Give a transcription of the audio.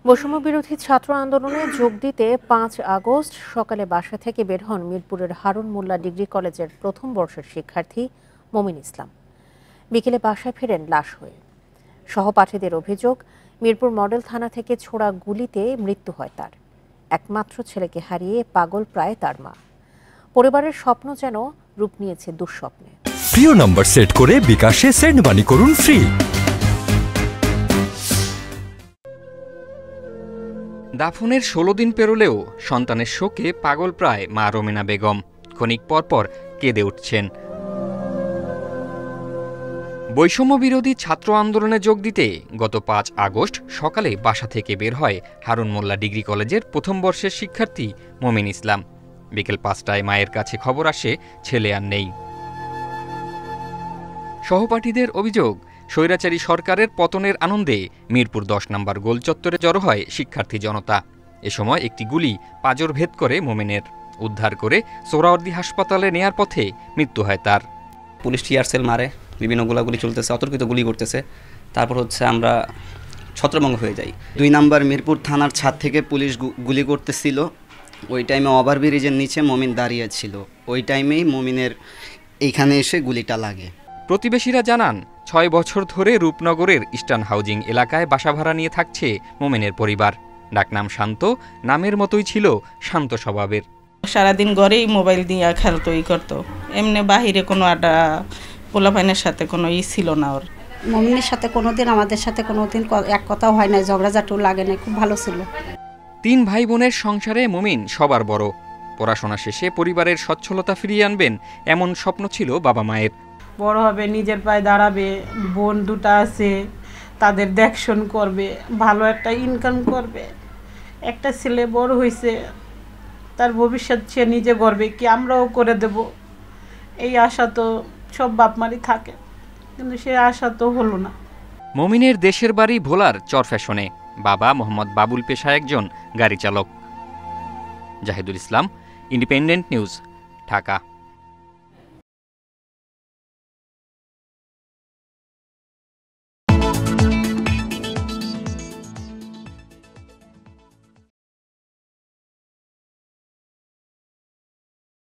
বৈষম্য বিরোধী ছাত্র আন্দোলনে যোগ দিতে ৫ আগস্ট সকালে বাসা থেকে বের হন মিরপুরের হারুন মোল্লা ডিগ্রি কলেজের প্রথম বর্ষের শিক্ষার্থী মমিন ইসলাম। বিকেলে বাসায় ফেরেন লাশ হয়ে। সহপাঠীদের অভিযোগ, মিরপুর মডেল থানা থেকে ছোড়া গুলিতে মৃত্যু হয় তার। একমাত্র ছেলেকে হারিয়ে পাগল প্রায় তার মা। পরিবারের স্বপ্ন যেন রূপ নিয়েছে দুঃস্বপ্নে। প্রিয় নাম্বার সেট করে বিকাশে সেন্ড মানি করুন ফ্রি। দাফনের ১৬ দিন পেরোলেও সন্তানের শোকে পাগল প্রায় মা রোমেনা বেগম। ক্ষণিক পরপর কেঁদে উঠছেন। বৈষম্য বিরোধী ছাত্র আন্দোলনে যোগ দিতে গত ৫ আগস্ট সকালে বাসা থেকে বের হয় হারুন মোল্লা ডিগ্রি কলেজের প্রথম বর্ষের শিক্ষার্থী মমিন ইসলাম। বিকেল ৫টায় মায়ের কাছে খবর আসে ছেলে আর নেই। সহপাঠীদের অভিযোগ, স্বৈরাচারী সরকারের পতনের আনন্দে মিরপুর ১০ নম্বর গোল চত্বরে জড়ো হয় শিক্ষার্থী জনতা। এ সময় একটি গুলি পাঁজর ভেদ করে মোমেনের। উদ্ধার করে সোহরাওয়ার্দী হাসপাতালে নেয়ার পথে মৃত্যু হয় তার। পুলিশ টিয়ার সেল মারে, বিভিন্ন গোলাগুলি চলতেছে, অতর্কিত গুলি করতেছে। তারপর আমরা ছত্রভঙ্গ হয়ে যাই। ২ নম্বর মিরপুর থানার ছাদ থেকে পুলিশ গুলি করতেছিল। ওই টাইমে ওভারব্রিজের নিচে মমিন দাঁড়িয়ে ছিল। ওই টাইমেই মমিনের এইখানে এসে গুলিটা লাগে। প্রতিবেশীরা জানান, ৬ বছর ধরে রূপনগরের ইস্টার্ন হাউজিং এলাকায় বাসা ভাড়া নিয়ে থাকছে মোমেনের পরিবার। ডাকনাম শান্ত, নামের মতোই ছিল শান্ত স্বভাবের। সারাদিন ঘরেই মোবাইল দিয়ে খেলতো, করতো। এমনি বাহিরে কোনো একটা পোলাপাইনের সাথে কোনো ছিল না ওর। মমিনের সাথে কোনোদিন আমাদের সাথে কোনোদিন এক কথাও হয় না, ঝগড়াঝাটিও লাগে না, খুব ভালো ছিল। ৩ ভাই বোনের সংসারে মমিন সবার বড়। পড়াশোনা শেষে পরিবারের সচ্ছলতা ফিরিয়ে আনবেন এমন স্বপ্ন ছিল বাবা মায়ের। বড় হবে, নিজের পায়ে দাঁড়াবে, বোন দুটা আছে, তাদের দেখশন করবে, ভালো একটা ইনকাম করবে। একটা ছেলে বড় হয়েছে, তার ভবিষ্যৎ সে নিজে গড়বে, কি আমরাও করে দেব, এই আশা তো সব বাপ মারই থাকে, কিন্তু সে আশা তো হলো না। মমিনের দেশের বাড়ি ভোলার চরফ্যাশনে। বাবা মোহাম্মদ বাবুল পেশায় একজন গাড়ি চালক। জাহিদুল ইসলাম, ইন্ডিপেন্ডেন্ট নিউজ, ঢাকা।